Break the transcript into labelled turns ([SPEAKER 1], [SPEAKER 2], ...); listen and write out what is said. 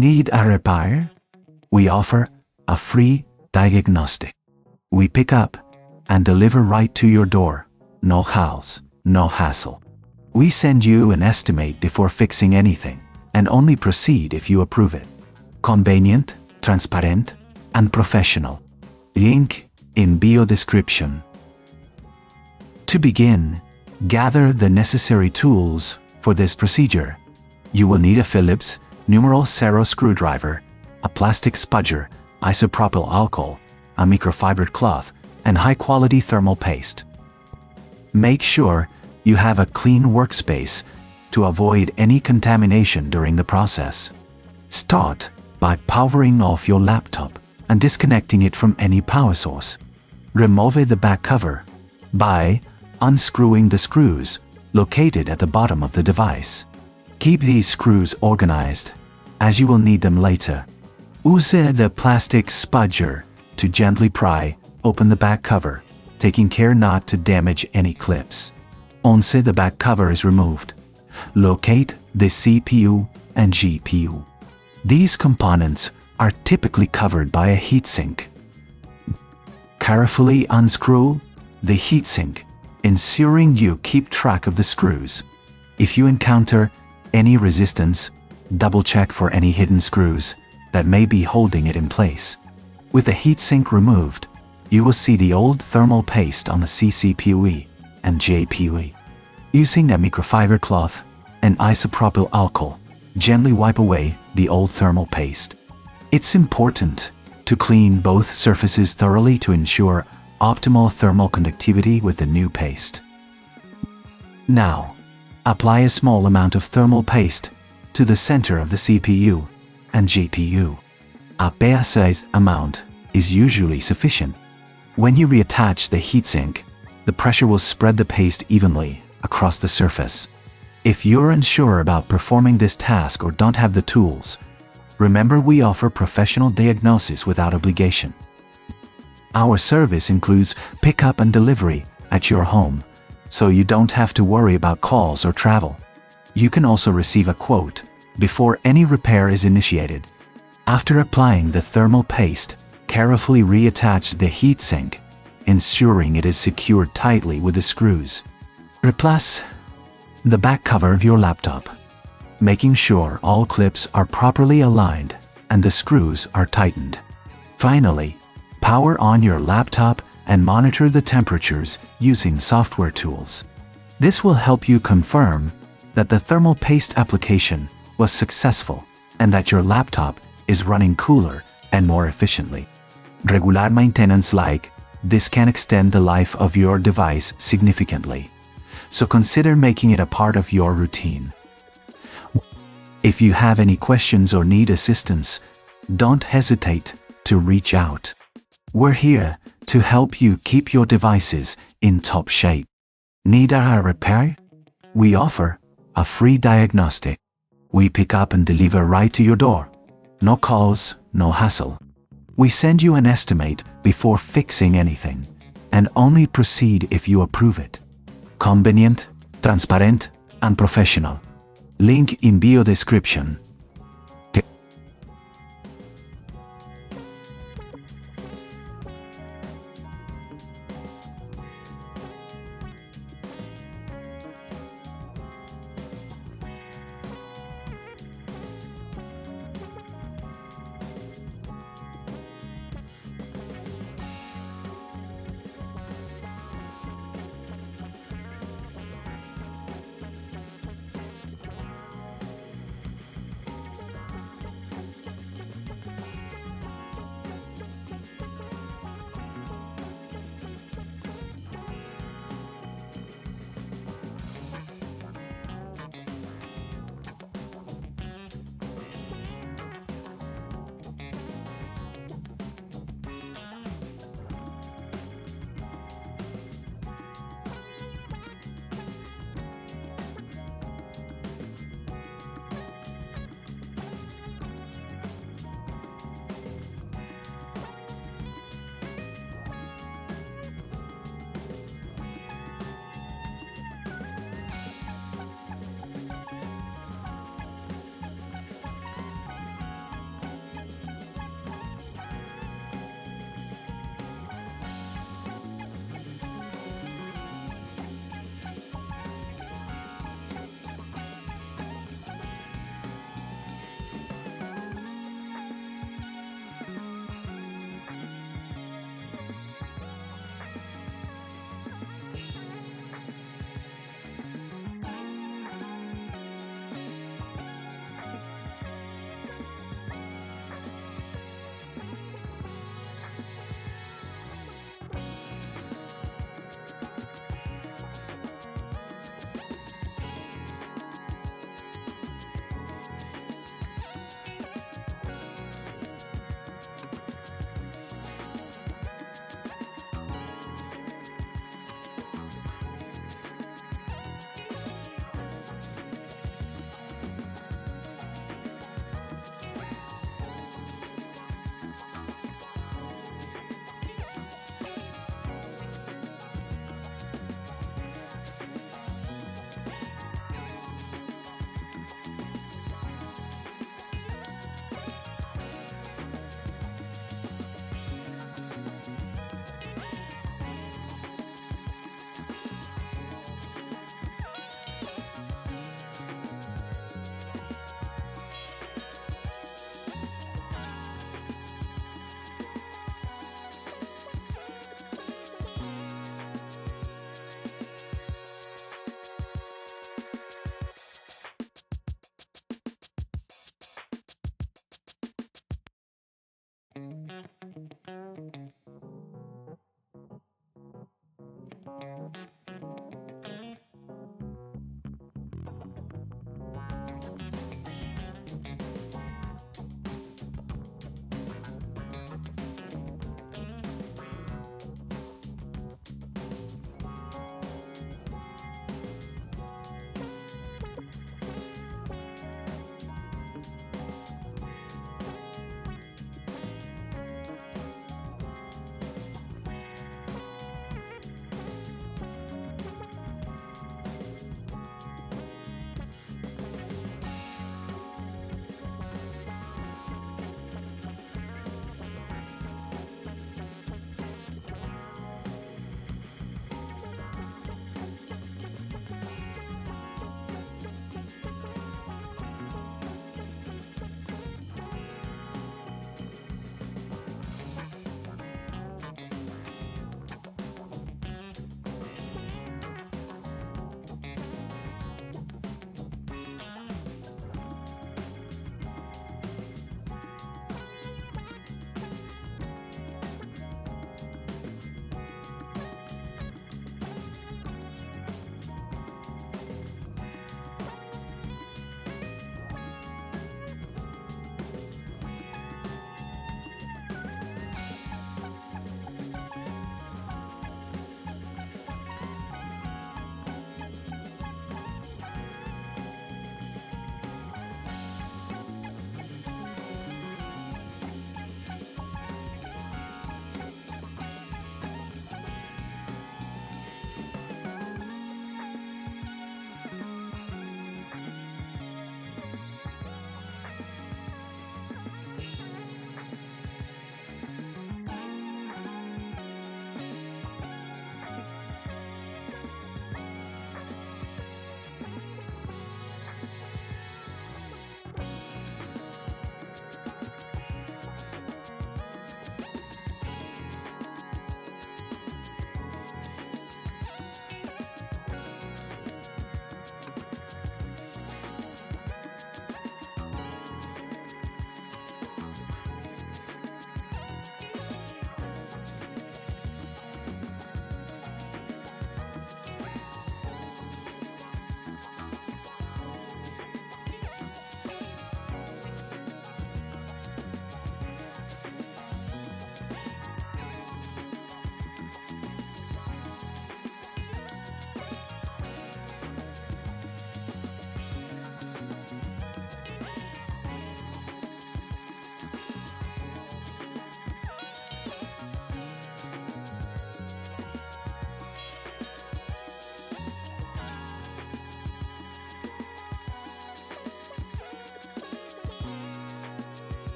[SPEAKER 1] Need a repair? We offer a free diagnostic. We pick up and deliver right to your door. No house, no hassle. We send you an estimate before fixing anything and only proceed if you approve it. Convenient, transparent, and professional. Link in bio description. To begin, gather the necessary tools for this procedure. You will need a Phillips numeral 0 screwdriver, a plastic spudger, isopropyl alcohol, a microfiber cloth, and high-quality thermal paste. Make sure you have a clean workspace to avoid any contamination during the process. Start by powering off your laptop and disconnecting it from any power source. Remove the back cover by unscrewing the screws located at the bottom of the device. Keep these screws organized, as you will need them later. Use the plastic spudger to gently pry open the back cover, taking care not to damage any clips. Once the back cover is removed, locate the CPU and GPU. These components are typically covered by a heatsink. Carefully unscrew the heatsink, ensuring you keep track of the screws. If you encounter any resistance, double-check for any hidden screws that may be holding it in place. With the heatsink removed, you will see the old thermal paste on the CCPUE and JPUE. Using a microfiber cloth and isopropyl alcohol, gently wipe away the old thermal paste. It's important to clean both surfaces thoroughly to ensure optimal thermal conductivity with the new paste. Now, apply a small amount of thermal paste to the center of the CPU and GPU. A pear-sized amount is usually sufficient. When you reattach the heatsink, the pressure will spread the paste evenly across the surface. If you're unsure about performing this task or don't have the tools, remember we offer professional diagnosis without obligation. Our service includes pickup and delivery at your home, so you don't have to worry about calls or travel. You can also receive a quote before any repair is initiated. After applying the thermal paste, carefully reattach the heatsink, ensuring it is secured tightly with the screws. Replace the back cover of your laptop, making sure all clips are properly aligned and the screws are tightened. Finally, power on your laptop and monitor the temperatures using software tools. This will help you confirm that the thermal paste application was successful and that your laptop is running cooler and more efficiently. Regular maintenance like this can extend the life of your device significantly, so consider making it a part of your routine. If you have any questions or need assistance, don't hesitate to reach out. We're here to help you keep your devices in top shape. Need a repair? We offer a free diagnostic. We pick up and deliver right to your door. No calls, no hassle. We send you an estimate before fixing anything and only proceed if you approve it. Convenient, transparent, and professional. Link in bio description.